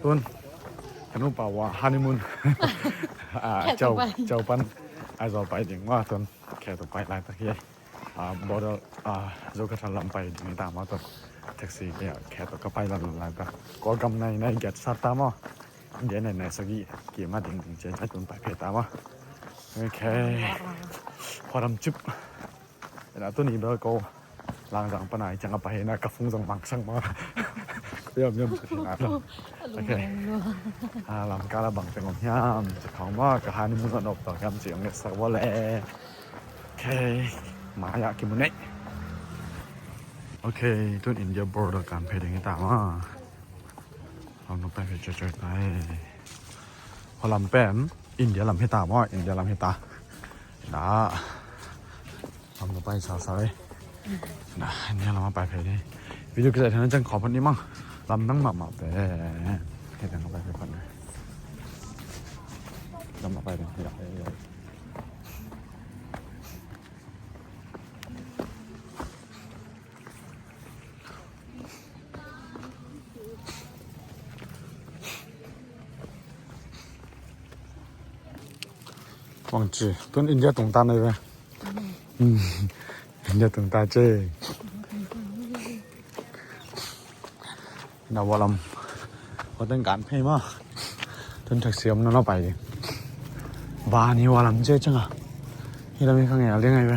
tuân cái nút bảoว่า honeymoon เจ้าปันไอ้เราไปถึงว่าตุนแค่ตัวไปหลายตะเคียบอดโจกทันลำไปถึงตามว่าตุนแท็กซี่เนี่ยแค่ตัวก็ไปหลายตะก็กำในเก็ตสัตตามว่าเดี๋ยวในสกีเกี่ยมาถึงเจ้าตุนไปเพตามว่าโอเคพอทำจุ๊บแล้วตัวนี้เบอร์โกลางสังปนายจังไปนะกระฟุ้งสังมังสังมาเริ่มจะถึงแล้วโอเคลำการบังเป็นของย่ามจะของว่ากระหานิมุนอนบต่อคำเสียงเนี่ยสักว่าแหละโอเคมาอยากกินมันเนี่ยโอเคทุนอินเดียบอร์ดการเพลงต่างว่าเราต้องไปเจอไปพอลำแป้มอินเดียลำให้ตาว่าอินเดียลำให้ตานะลำต่อไปสาวๆนะเนี่ยเรามาไปเพลงนี้วิดีโอเกิดที่นั้นจังขอพันนี้มั่งลำนั่งหมาแต่ให้ดังเข้าไปก่อนเลยลำมาไปเลยอยาก忘记跟人家懂单了呗人家懂大这เราว่าลำเขาต้องการให้มากจนถักเสียมนั่นเราไปบ้านนี้ว่าลำเจ๊จังอ่ะที่เราไม่ข้างไงเรื่องไงไป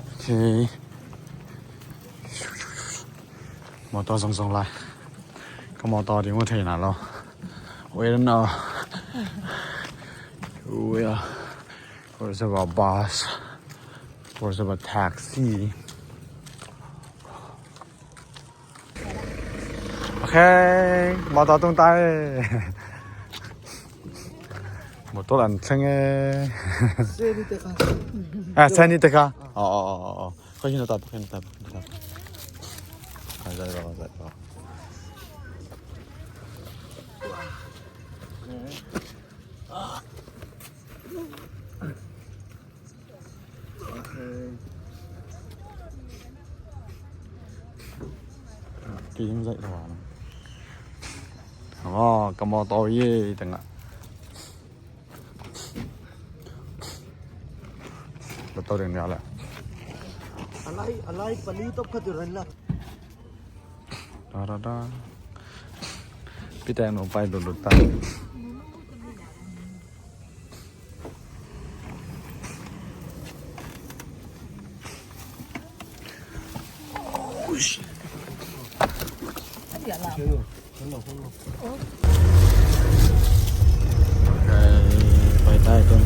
โอเคมอเตอร์ส่งไลน์ก็มอเตอร์ที่ว่าเทน่ะเราเว้ยนั่นเว้ยor is it about bus or is it about taxi okay มาต่อตรงใต้หมดตัวหลังเช่นไงเซนิเตค่ะอ๋อเขาชินตับเขาชินตับใช่กี่ยังใส่ตัวนะอ๋อกำมอตอยจังอ่ะแล้วตัวเรื่องนี้แหละอะไรปนีตบขัดอยู่นั่นล่ะดาพี่แตงหนูไปหลุดตาไปใต้ต้น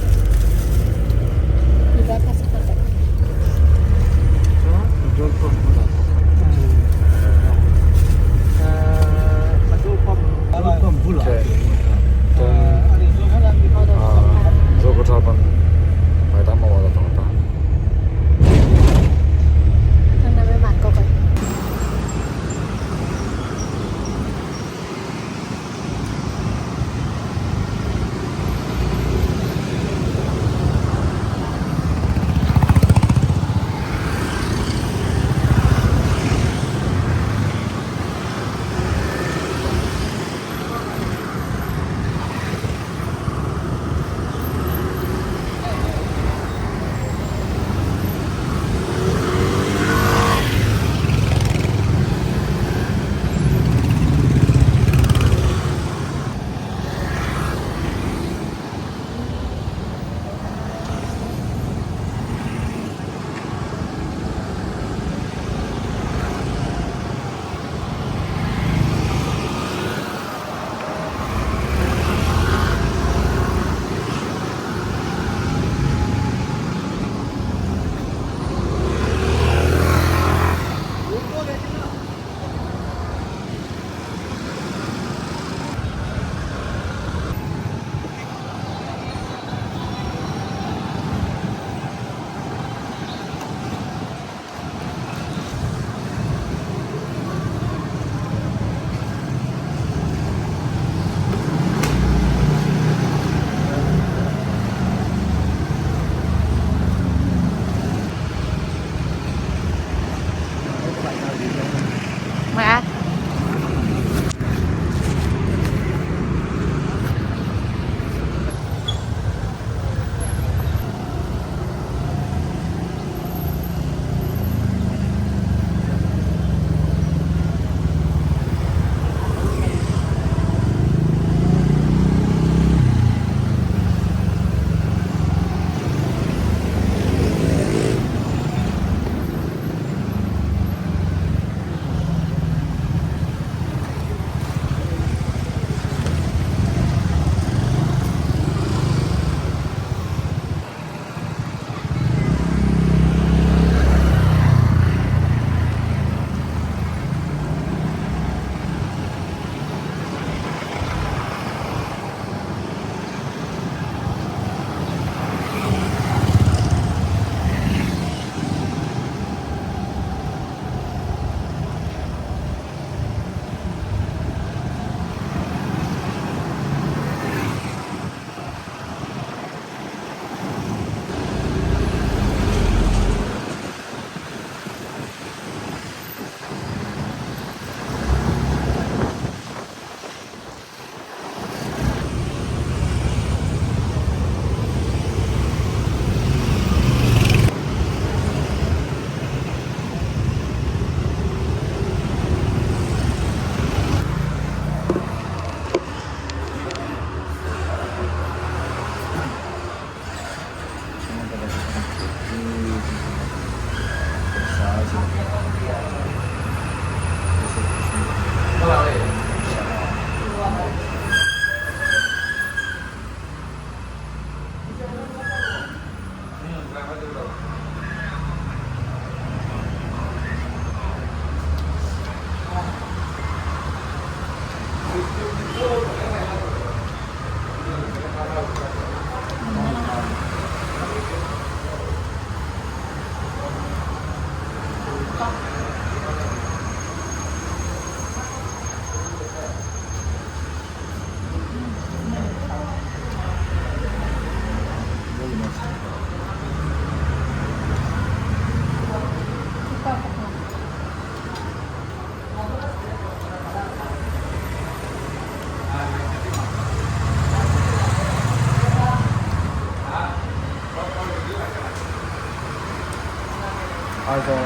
ก็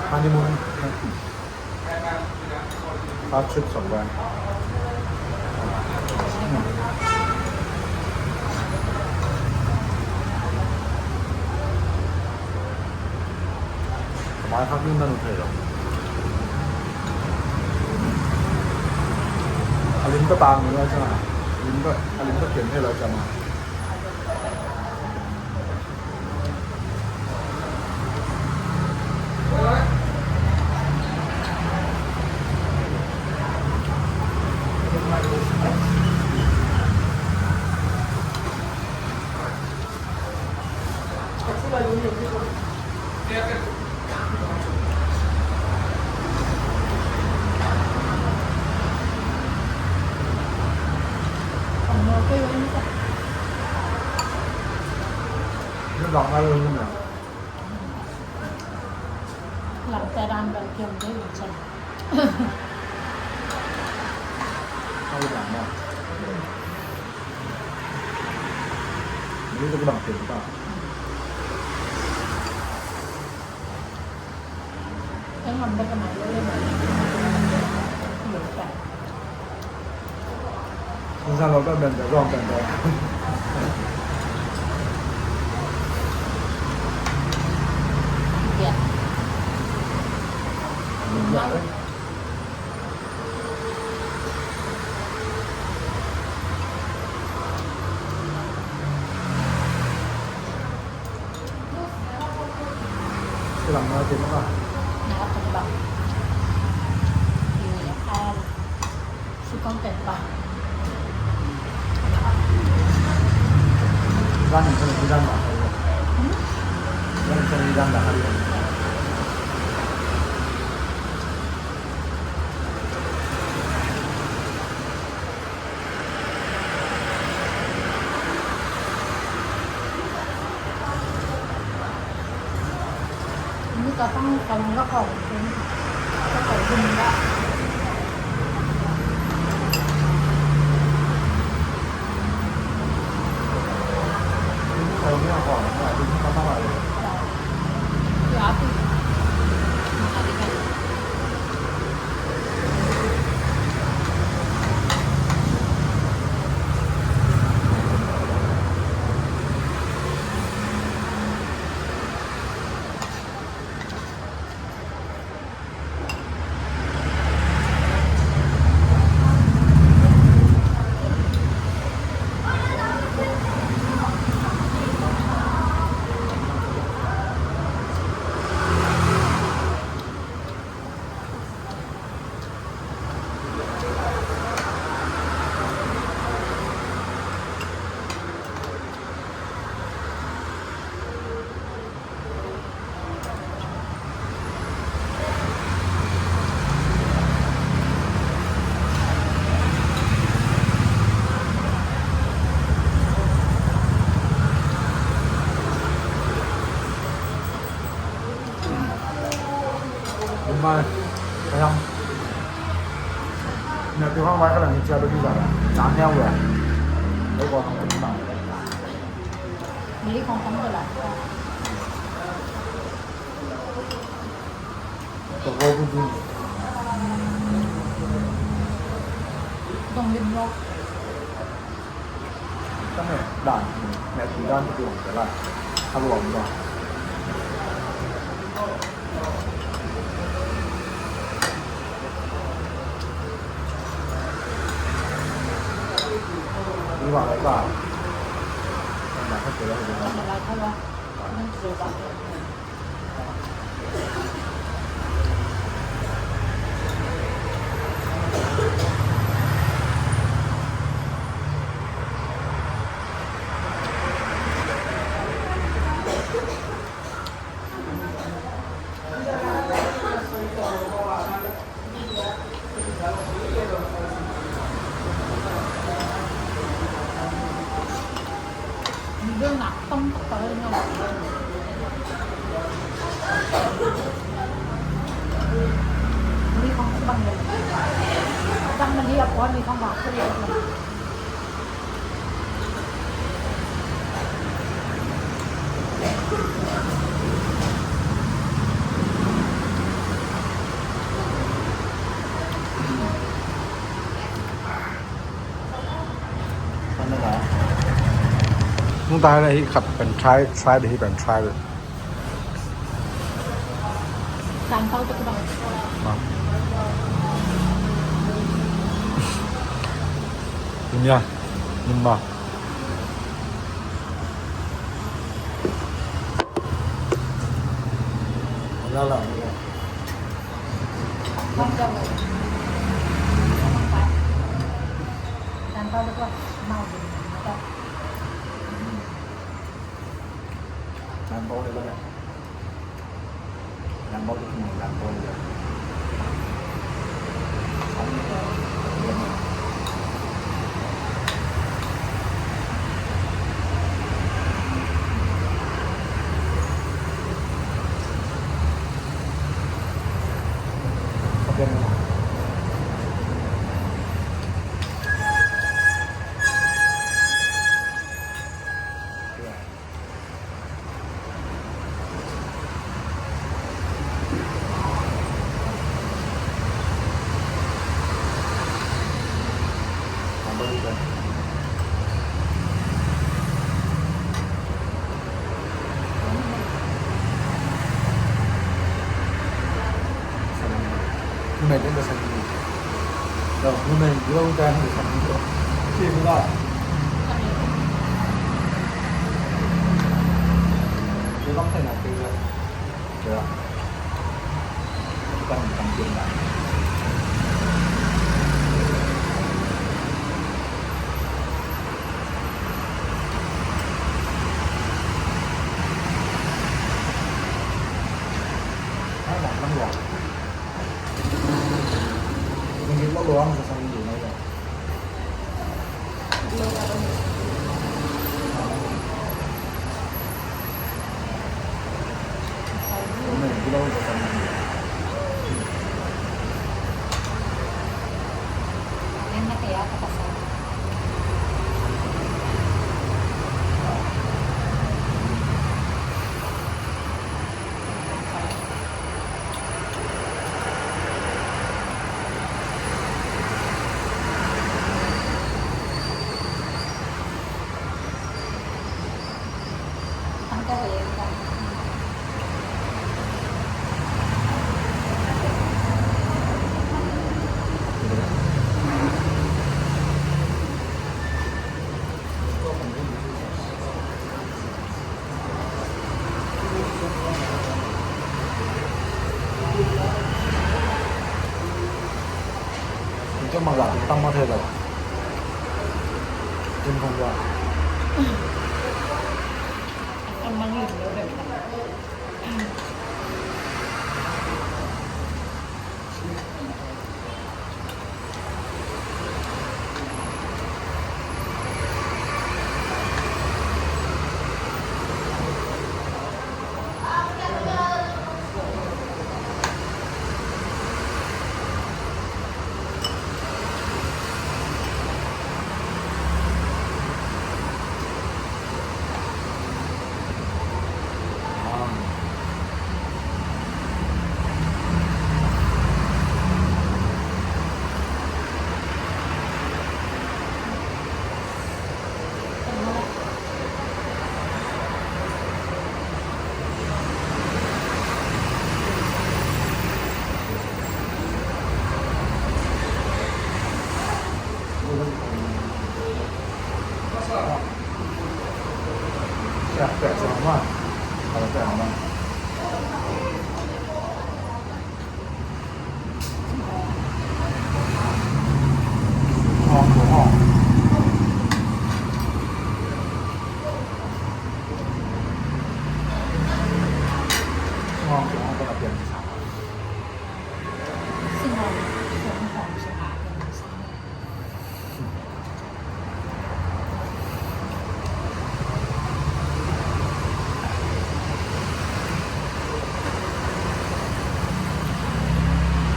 ฮันนีมูนพาทริป2 วัน많이 확인하는 편이죠. 알림도 딱 누르잖아. 알림도 변해라잖아. 이거 안 가려면 หลังแต่ดำแบบเกี่ยวได้อยู่ใช่ 하지 않나. 우리도 그럼 되니까. แล้วทำได้ขนาดนี้เลยไหมเหมือนกัน 인사로가 면대, 그럼 면대. เกลียดมาก 그럼 나 되니까. นะครับปัจจุบันอยู่ในแพนชื่อกล้องเป็ดปะ 나는 저는 일한다. 나는 저는 일한다. 하루에. นี่ก็ต้องกำลังก็ของคุณก็ของคุณละ 그냥 거, 좀 까다로워요. ยาคืออะไรกัน 정말 그냥 그냥 그 황말 그냥 진짜 여기잖아. 남양 왜? 이거 한번 나. มีที่ของทั้งหมดละ 저거 부분 ต้องริมโลก 처음에 난 내가 중간 그게 없잖아. 하루 없는 거. 이거 안 할까? 나 할게요. ทำอะไรเขาวะนั่นคือแบบ มีเรื่องหนักต้องตะเตยเนาะมีของบังเลยจังมันเรียบร้อยมีของบาปก็เรียบเลย มึงตายอะไรที่ขับเป็นทรายที่เป็นทรายเลย การเข้าจะกระบอก มายินยายินบ่แล้วล่ะ ต้องจะเลยการเข้าจะก็เมาอยู่แล้วก็ น้ำโต๊ะเลยก็ได้น้ำโต๊ะที่ไหนน้ำโต๊ะเลย เขาเป็นน้ำโต๊ะเลยไม่เป็นภาษาอังกฤษเราไม่เราการภาษาอังกฤษที่ไม่ได้จะต้องใช้หนักเกลือเดี๋ยวต้องทำจริงนะถ้าหนักต้องหลอกมันคิดว่าร้อนจะทำอยู่ไหมเนี่ยผมไม่คิดว่าจะทำอยู่ นั่นนักเตะกับภาษา ตั้งใจเองกัน 좀 막 딱 맞아야 돼. 좀 뭔가 มันอยู่แบบ 800만. 바로 800만. 거나 그냥 ซึ่งเราส่วนของสถานเป็นสาม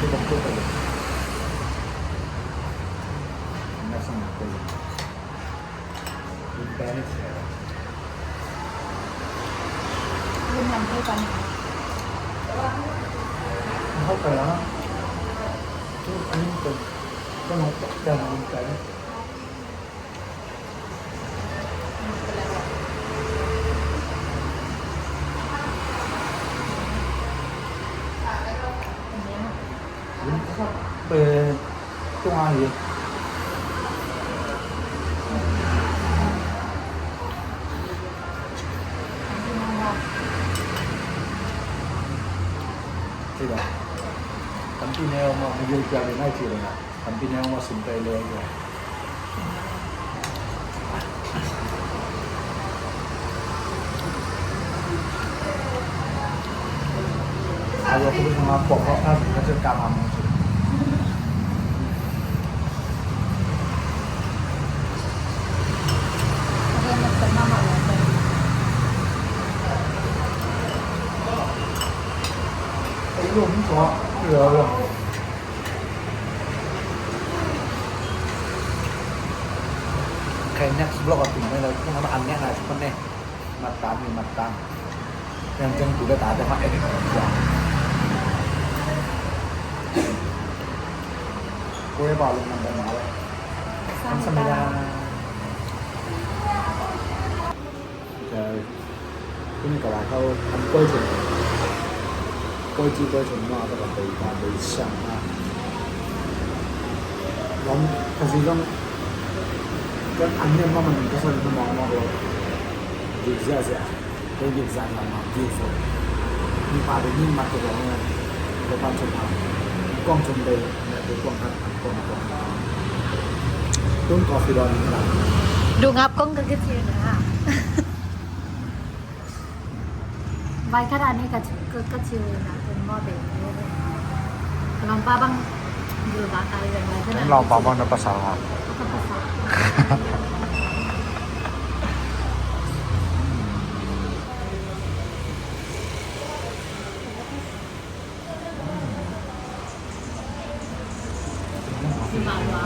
또 먹고 가요. 만나서 먹고 일단은 해요. ร่วมงานด้วยกัน 할까요? 아니면 또 너무 빡대는 거니까요. 中阿姨。这个，咱今天我们又家里那去了呢，咱今天我准备了一个。还有不是什么广告，那就干嘛东西。哎呦，你说这个。Kayaknya sebelum aku tinggal lagi nama aneh lah sebenarnya matan yang juga tak ada pakai di kerja. Kue baru nambah malah. Kan sembilan. Ini kalau kau koi cun, koi cun mah ada dari siang ah. Lom kasih lom kan aneh mahมันก็ส่วนมองว่าเราดีเสียได้ยินสั่งมาดีสุดมีป่าได้ยินมาตัวเนี่ยตัวความชมกล้องชมเลยเนี่ยตัวกล้องครับกล้องต้นกอฟิดอนนี่แหละ ดูงับกล้องกันก็เทียนนะฮะใบขนาดนี้ก็ชิวนะเป็นหม้อเด็กลองป้าบ้างดูบ้าตายแบบไหนขนาด ลองปาบ้างนะภาษาครับ ก็ภาษาสิบบาทวะ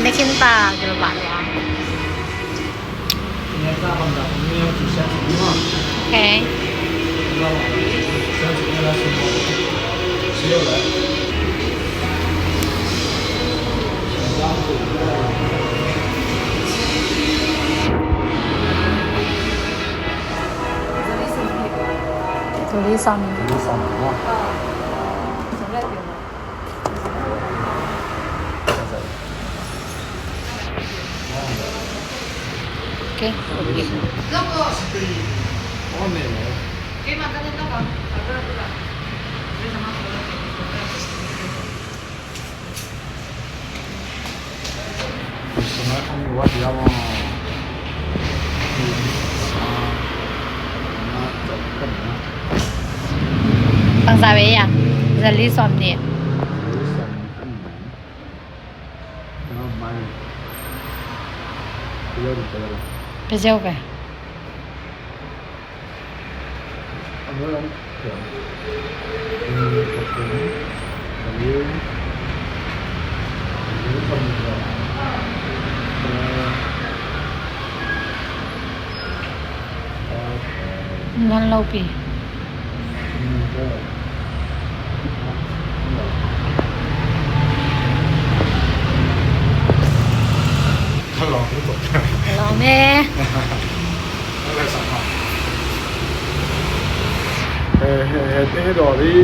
ไม่ขึ้นตากี่บาทวะ 今天下班的，我们要去相亲嘛。 โอเค 知道吧？相亲那什么，16人。ตัวนี้ซ้ำ 你上班嘛？โอเคโอเค 我没有。什么？我比较忙。ฝั่งซ้ายไปยังจะรีสอมเนี่ย ไปเที่ยวไปนั่นเราปีลองแม่Hedori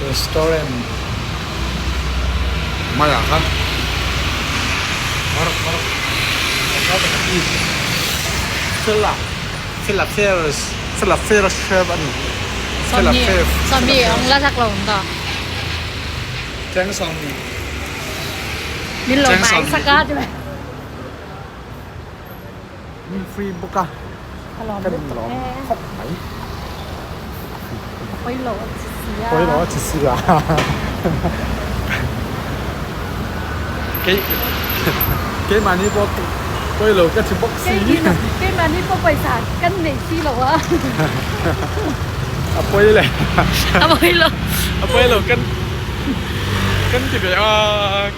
Restaurant Maya kan Marok Selap chef anh ซอมบี้องละสักหลงต่อ Tráng xong thì มินหลงไม้สักก้าใช่ไหม Mi free book à ถลอม Cái ลูก đừng ตก lộn แม่ Khóc mày ไปโหลดเสีย Quay nó chỉ xì là Cái mà đi bó Quay lầu cái chỉ bốc xí cái màนี่พวกไปสารกันเหน็กซี่หรอวะ apoy Abuelo. lo kan tibe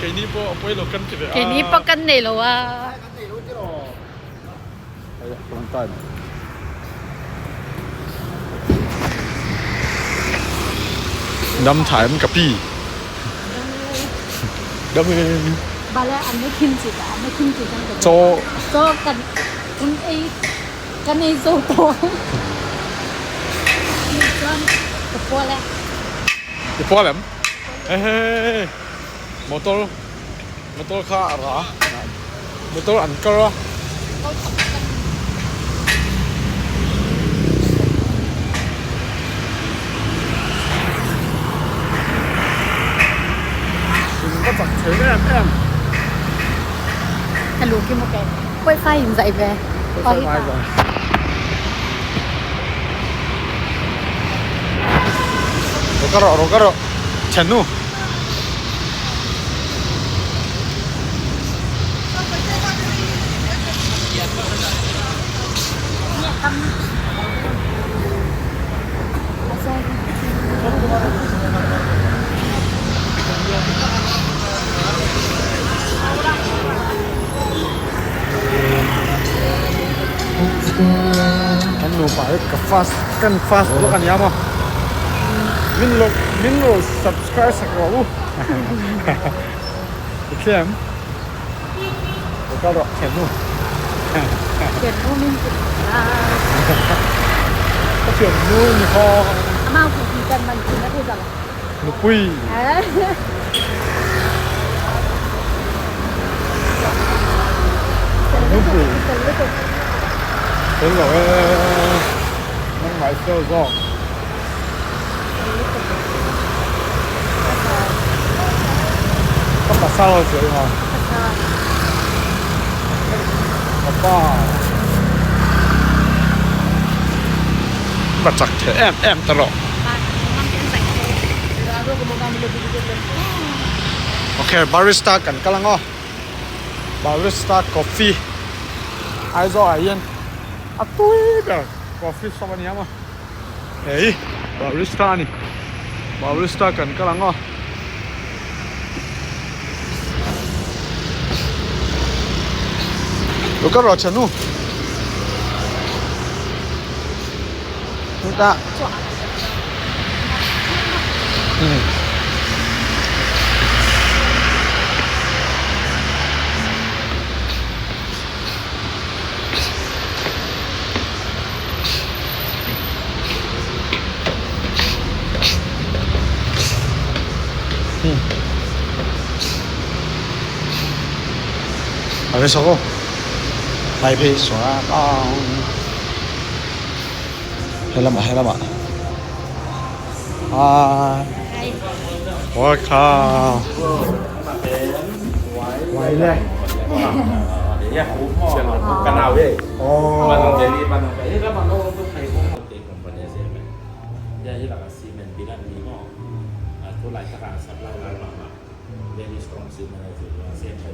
cái ni po apoy lo kan tibe Cái ní bác cân này là long time đâm thảiมันกับพี่đâm bà là anh mới kim chỉ cả anh mới kim chỉ trong cái cho cần ấy số to cái qua lại cáiพ่อแหลมเฮ้ยmotorข้าเหรอ motor อันก็เหรอก็จับเฉยแอม ฮัลโหลกินโมแกกล้วยไฟหินใส่ไปตอนที่ตา Rokaro Chenu kan lupa ke fast lo kan ya mo min lo subscribe sa ko ikem Rokaro Chenu เขียนรูปนิ่งจิตอา ก็เชื่อนู่นพอ ม่าผูกกันมันกินแล้วคือจะอะไร นุปุยนุปุยเป็นเหรอมันหมายเซลล์ก็ปัสสาวะเสียมาป้าบัดจักแถแอมตลอดโอเคบาริสต้ากันกำลังอ่ะบาริสต้ากาแฟไอซ์อ่ะยันอ่ะตุ้ยแบบกาแฟสวัสดีมั้ยเฮ้ยบาริสต้านี่บาริสต้ากันกำลังอ่ะลูกก็รอฉันนู่นตาเอาไปส่งไปพี่สวนก็ให้ละมาโอ้ยข้าวไว้เลย Canale. Oh. Ini kan mana untuk kayak komponen sih, jadi lah simen bilang ni mo, tu lah sekarang supply lah mama, very strong simen itu, siapa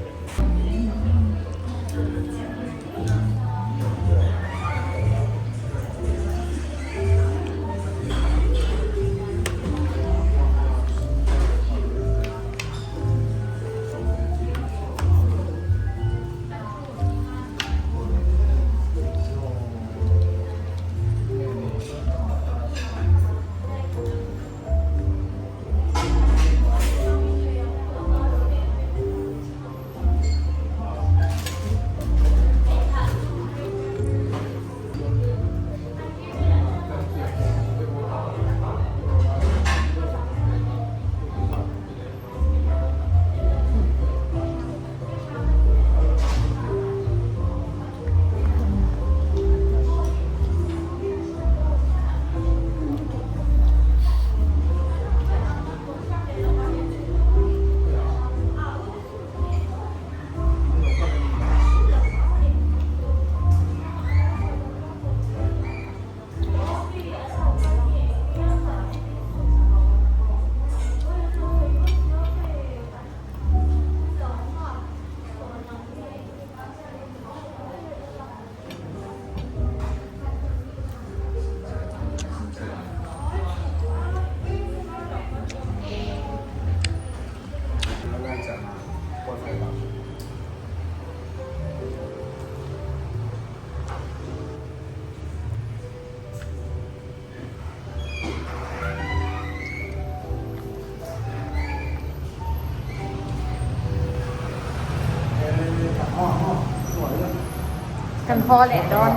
กันพ่อแหละดอน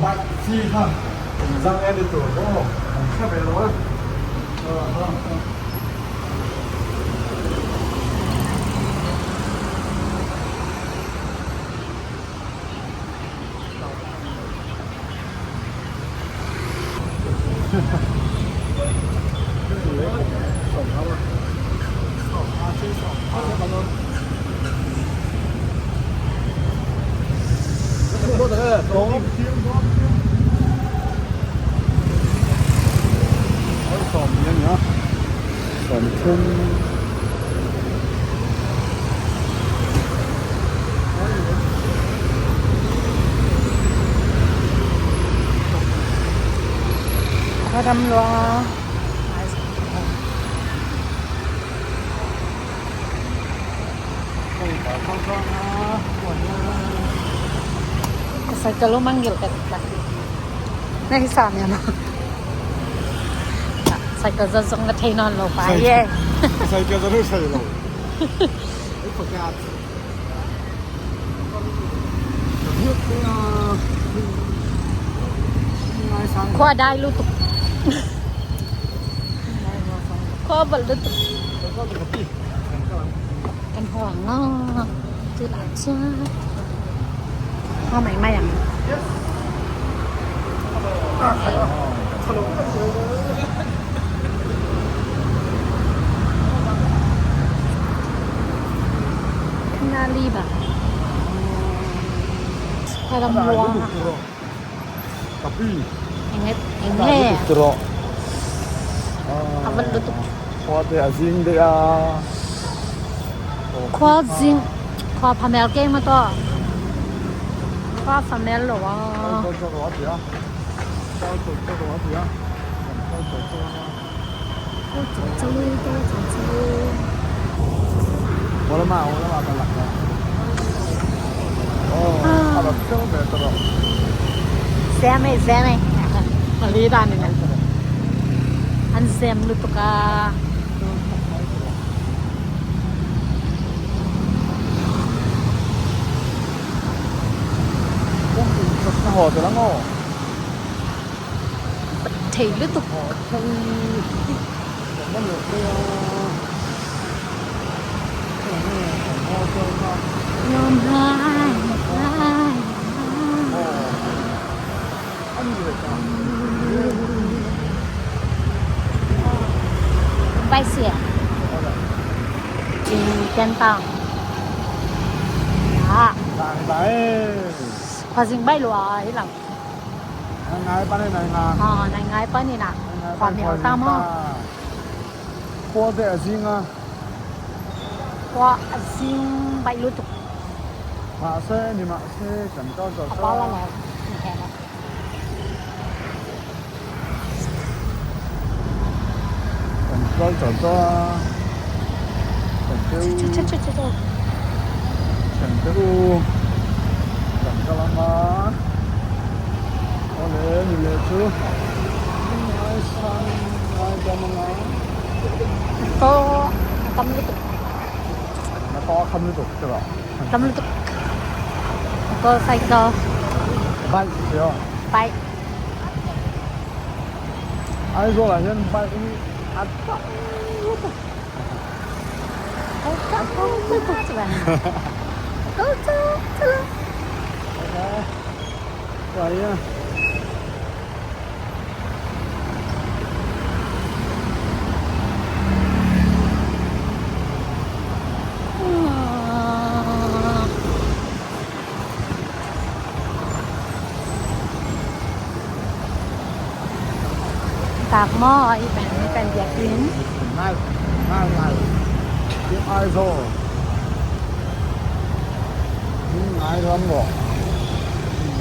Bạn chi hả? Răng em đi tuổi có sao về nó sòm nhá nhá sòm chung พระดำรัวsaya kalau manggil kan nah misalnya no saya kalau zong ngeteh non lo pa ye Sai kia rất sai rồi Cái phần gạt Nước Ngay sang คว้าได้ลูกตุกคว้าบอลลูกตุก Có cái gì กันห่วงเนาะจืดหลายจ้าพ่อใหม่มาอย่างน่ารีบอ่ะพาดำรัว Tapi อย่างเงี้ยอย่างเงี้ย Teruk เอาบอลลูกตุก Kuat ya zing dia คว้าจิงคว้าพาเมลเก้มาต่อคว้าพาเมลหรอวะ Cho cái gì á Cho cái gì á 我的妈干了哦他的标准知道 แซมไหมมาลีดานนี่นะอันแซมลูกตุกา nó hồ từ lắm ngô ถีลูกตุก không nó được cái ยอมให้ anh gì vậy trời ใบเสียจีเกันตังอ่ะ Bạn đấy พอจิงใบหลวที่หลัง Ngày bán này ngà อ๋อในไงป้านี่นะความเหนียวตามห้อง Qua để riêng à ว่าจิงใบลูกตุก Mà xe thì mà xe chẳng cho เอาป้าละแล้วแค่นั้น Chẳng cho Chẳng kêu ชุด Chẳng kêu Chẳng cho lắm mà Có lẽ nhìn lệ chứ Ai sang Ai cho mà ngá ก็ตำลูกตุก Nó có không liên tục chứ ạ ตำลูกตุกก็ใส่ก็ Bay thấy không ไป Ai rồi là nhân bay Ăn ก็ลูกตุกใช่ไหมก็จุ๊บจุ๊บ Vậy nha tạc mò ý bạn dạy kiến Hai ngày Tiếp ai rồi Nhưng ai không bỏ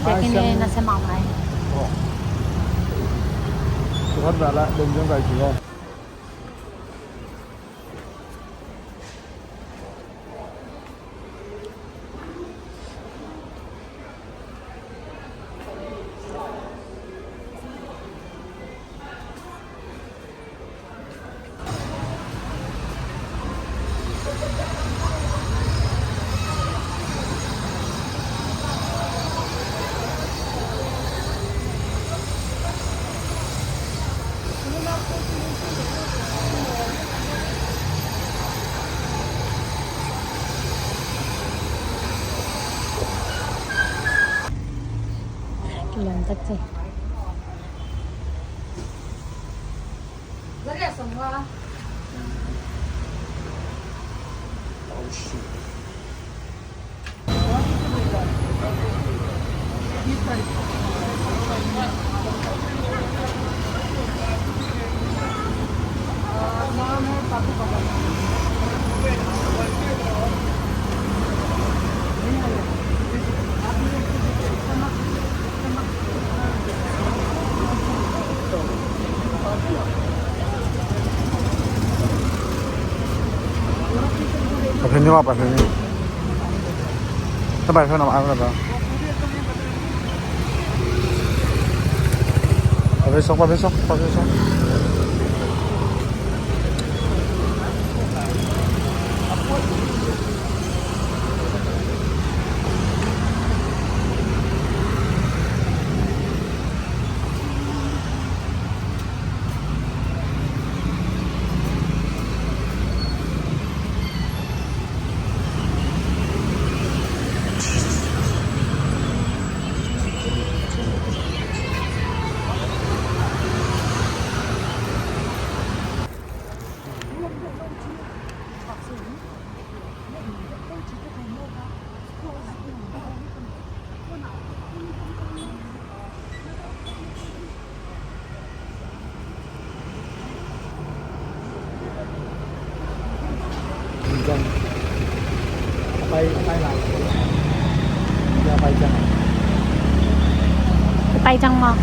dạy kiến này nó sẽ mỏng này Chú hết về lại đừng cho vậy chú không 같지? 그래서 뭐 대표님 와봐, 대표님. 해봐, 현아, 아무나 봐, 배속. Dân bay lại ra bay chân tay trong mò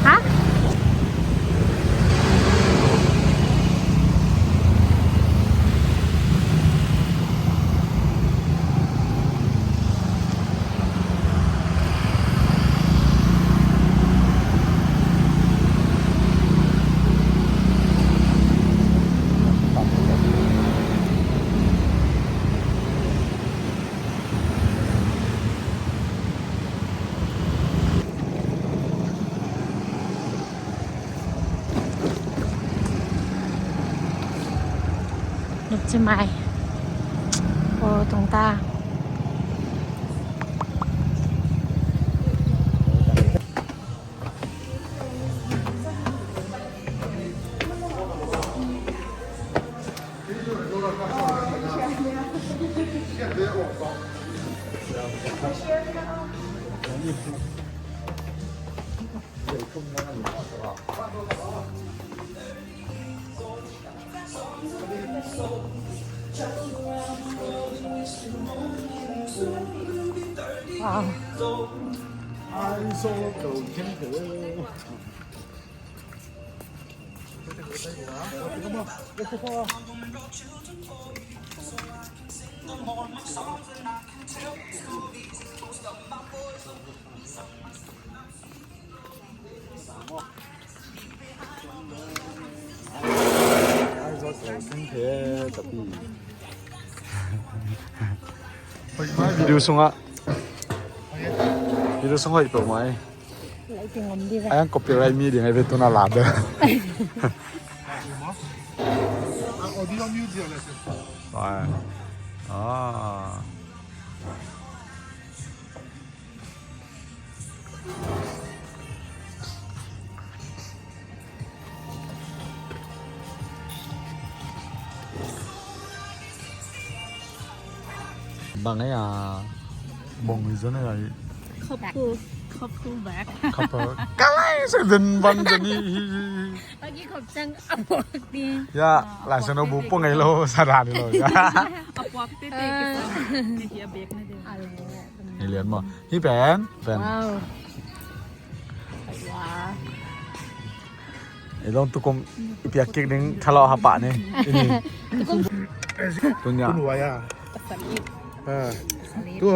hả? Nước mai ô chúng ta wow. Ai số cầu chính phủ thế tập đi video xong ạ video xong rồi tổ máy lấy tiền ngầm đi ra anh copyright mi thì ngày về tôi nào làm được rồi đó bằng ấy à bông người dân này là 커플 백 커플 까라이서 든반 저기 여기 겁장 아빠 띵 야 라서노 못 뽕에 로 사라니 로 야 Apwak tete kita dia bek na din. 알레 นี่เรียนบ่นี่แฟน ว้าวว้า ไอ้ลองตุกมอีเปียกเก๊กนึงทะเลาะหาปะนี่นี่ตัวเนี้ย คุณวายา สลิป ตัว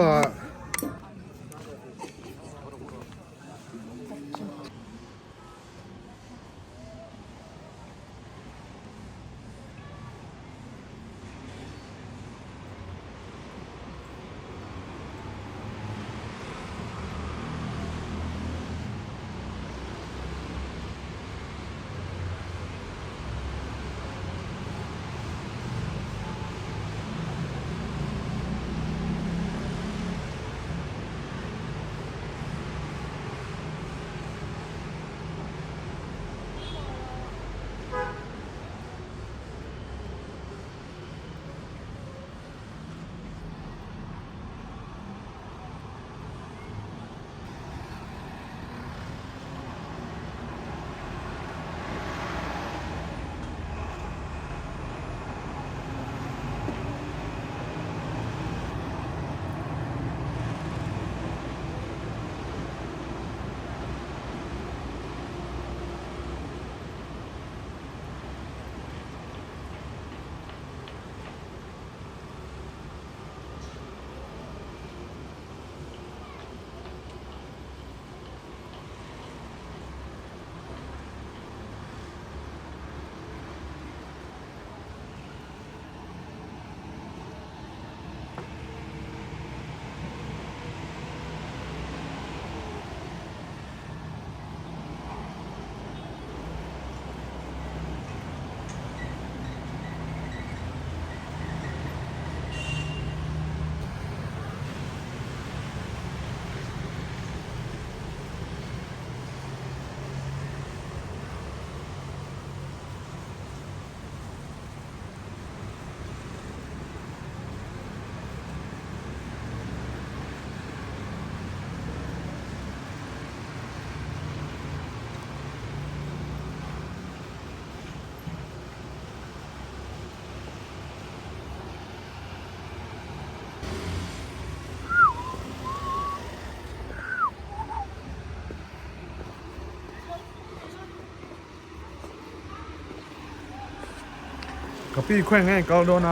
กะปี้แขวงไงเกาโดน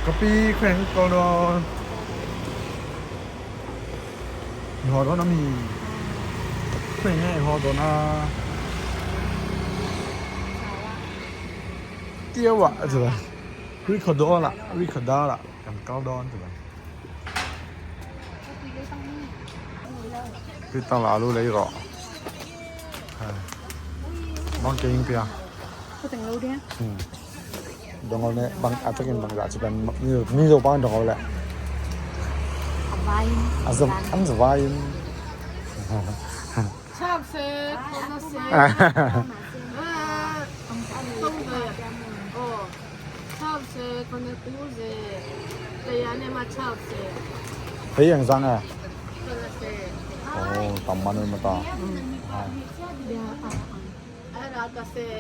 กะปี้แขวงเกาโดนหอโดนมีแขวงไงหอโดนเตี้ยวอ่ะจุดละริคอร์ดละริคอร์ดละกันเกาโดนจุดละคือตั้งหลารู้เลยหรอมองเก่งเปีย ก็แต่งรู้เนี่ย ดองเนี่ยบางอาจจะเป็นบางอย่างจะเป็นมีตัวบ้านดองแหละ ขับไว้ อาจจะอันจะว่ายัง ชอบซื้อคนละซื้อต้องเลยโอ้ชอบซื้อคนละตู้ซื้อแต่ยันเนี่ยมาชอบซื้อ เฮ้ยยังสั่งอ่ะ คนละซื้อ โอ้ต่ำมันเลยมาต่อ เดี๋ยวอะไรก็ซื้อ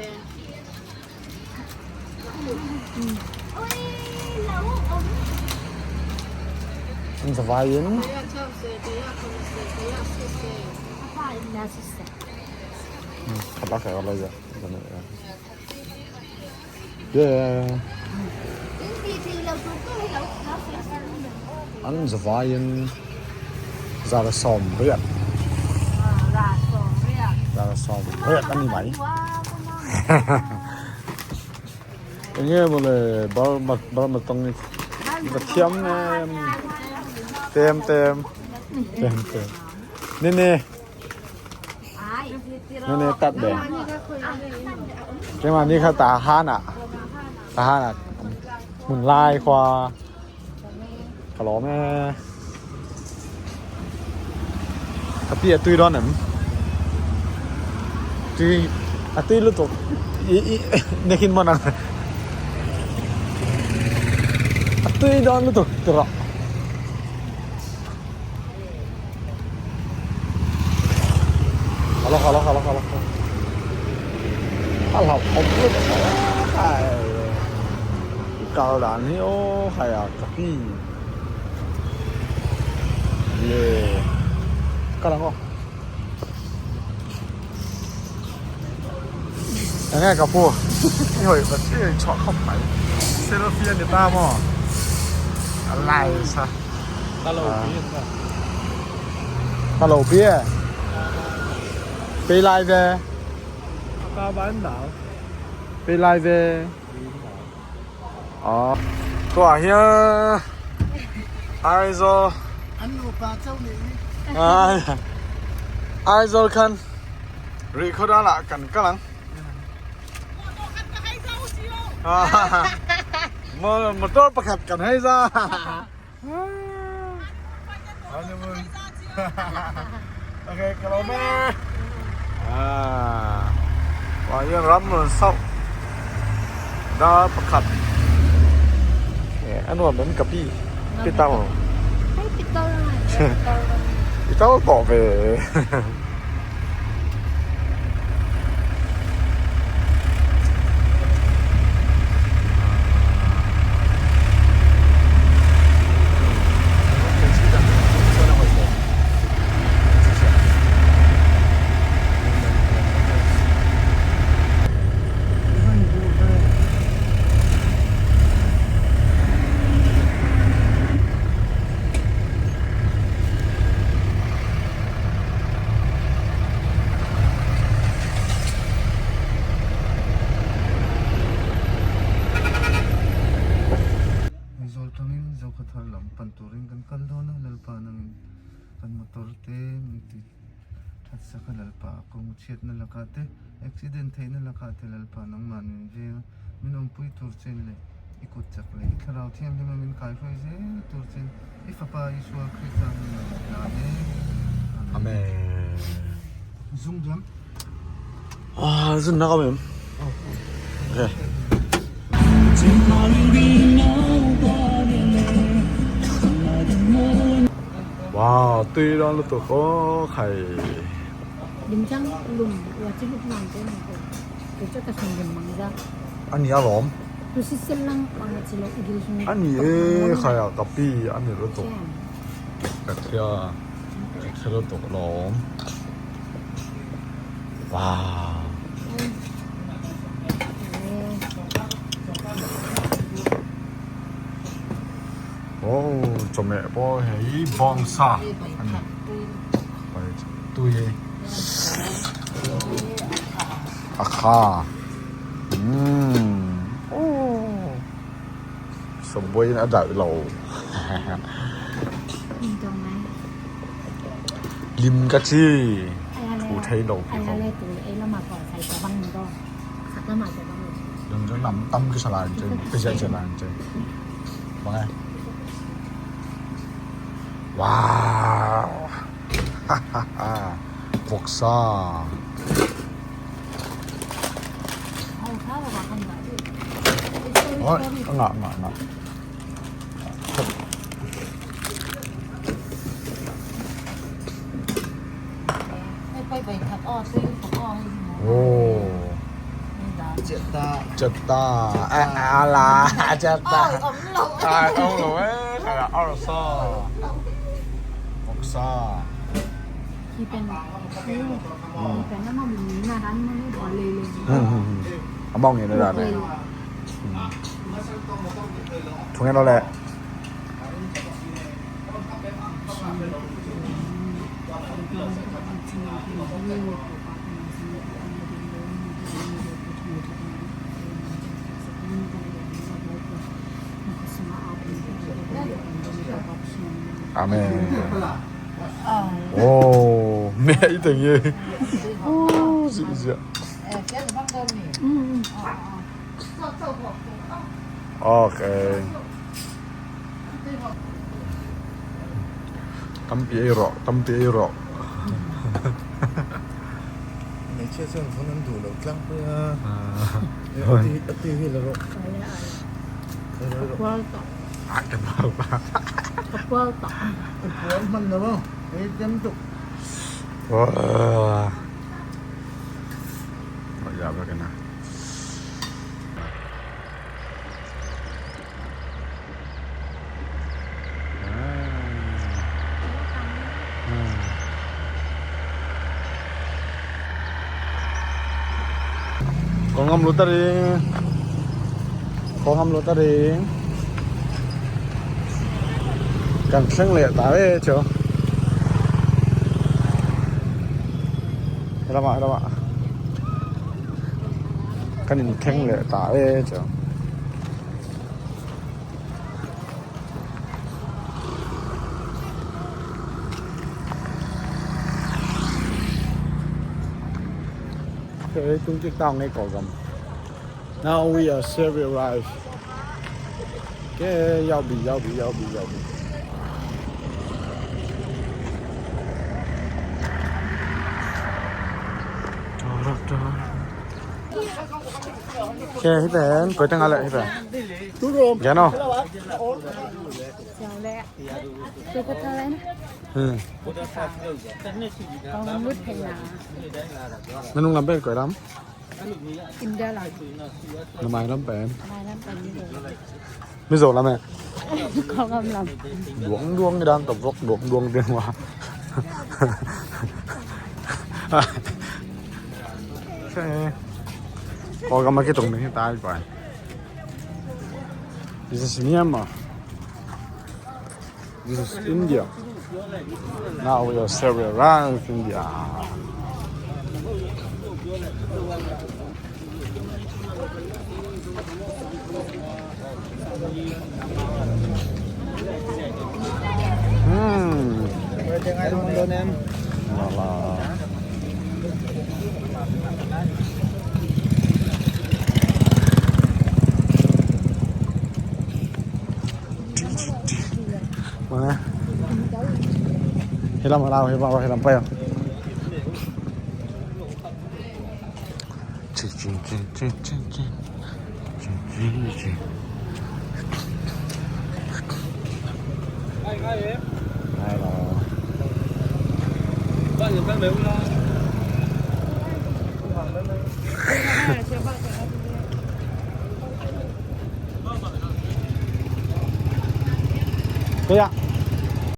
อันจะว่ายัง แต่ยันชอบซื้อแต่ยันคนละซื้อแต่ยันซื้อซื้อ น่าสุดแสบ ขับรถแข่งอะไรจ้ะตอนนี้เย้อันจะว่ายังจะได้ซ้อมเรียด ราดสองเรียก จะได้ซ้อมเรียดอันนี้ไหมอย่างเงี้ยหมดเลยบอลมาตรงนี้กระเทียมเต็มนี่ตัดแดงเจ้ามันนี่เขาตาห้านอ่ะหมุนลายควาขลอแม่กระเปียตุ้ยร้อนหนึ่งตุ้ยตุ้ยรู้ตัวในคิดมันอ่ะตุ้ยร้อนรู้ตัวตัว 好了，好不的，哎，高粱哟，还呀，个屁， เย่ก็ลังก็ยังไงกับพวกนี่เหรอแบบที่ช็อตเข้าไปเซโรเฟียนเดต้ามั้งอะไรซะ ตลกพี่ก็ ตลกเบี้ยไปไลฟ์เว ปลาบ้านดาว ไปไลฟ์เวอ๋อตัวเฮียไอโซ อันนู้นปลาเจ้าหนี้ ไอโซคันรีคอร์ดละกันกำลังมาตัวประคับกันให้ซะอันนี้มึงโอเคกลับมาว่ายังรับมือเศร้าได้ประคับอันนู้นเป็นกับพี่พี่เต้า ให้ปิดตัวหน่อย พี่เต้าเกาะไปZoltanin zokathalam panturing kan kaldona lalpa nang kan motorte miti thatsaka lalpa kung chet na lakate accident thay na lakate lalpa nang manin je minom pui turchen le ikut chakle ikharau thiam de min kai phoi je turchen ifapa iswa krista na ne 아멘 zoom jam 아, 무슨 나가면 그래 와, 또 이런 것도 거 가이 điểm trắng lùm và chỉ lúc nào cũng được để cho các thành viên mang ra 아니 야 롬 tôi sẽ xem lăng bằng một chỉ là ý dùng 아니 에 가야 까삐 아니 로또 같이야 같이로또 롬 와 오, 좀 해보 이 봉사 아니 또예 아카 오 sầm quay đã đợi lầu nhìn trong này lim cá chi thủ thấy đầu ai là lê tụi ấy là mà gọi thầy có băng đó thật là mà có băng đừng có nằm tâm cái salad trên cái dây salad trên bằng ai wow vọc sa khá là bà không phải ôi ngọ ngọ ngọ quay về thật o tươi thật o 오 Jetta 졌다 알라 졌다 ấm lẩu 아 ông rồi là 알았어 복사 ที่เป็นเป็นน้ำมันมีนะร้านมันไม่พอเลยเลย 아 멍이 내라네 통해 놓을래 아멘 오 mẹ tình yêu ô dịu dịu ok tắm bia rọ này chưa xem phun ăn đủ đầu trăng với ati hi là rồi Kapal to. à cái nào ba Kapal to. Kapal man na ba eh jam tuk wow mọi giờ về cái nào Có ngâm lúa ta đi. Có ngâm lúa ta đi. Càng sáng lệ tả ấy chứ. Đây là bạn. Cái nhìn khen lệ tả ấy chứ. Okay, tung chiếc tàu ngay cổ gầm. Now we are Serbia arrived. Okay, giao bì. Okay, hít bền, quay tăng lại hít bền. Dạ nó. Chào lẹ. Tôi có thơ đấy. Con mút thành là. Nó không làm bền quay lắm. Kim ra là. Nó mày lắm bền. Mai lắm phải như vậy. Mới rồi lắm mẹ. Con không làm. Đuông cái đang tập vóc đuông tiền hòa. Có cái mấy cái tùng này tay quay. This is Myanmar. This is India. Now we are Serbia around India. Là mana? Hilang apa ya? Kaya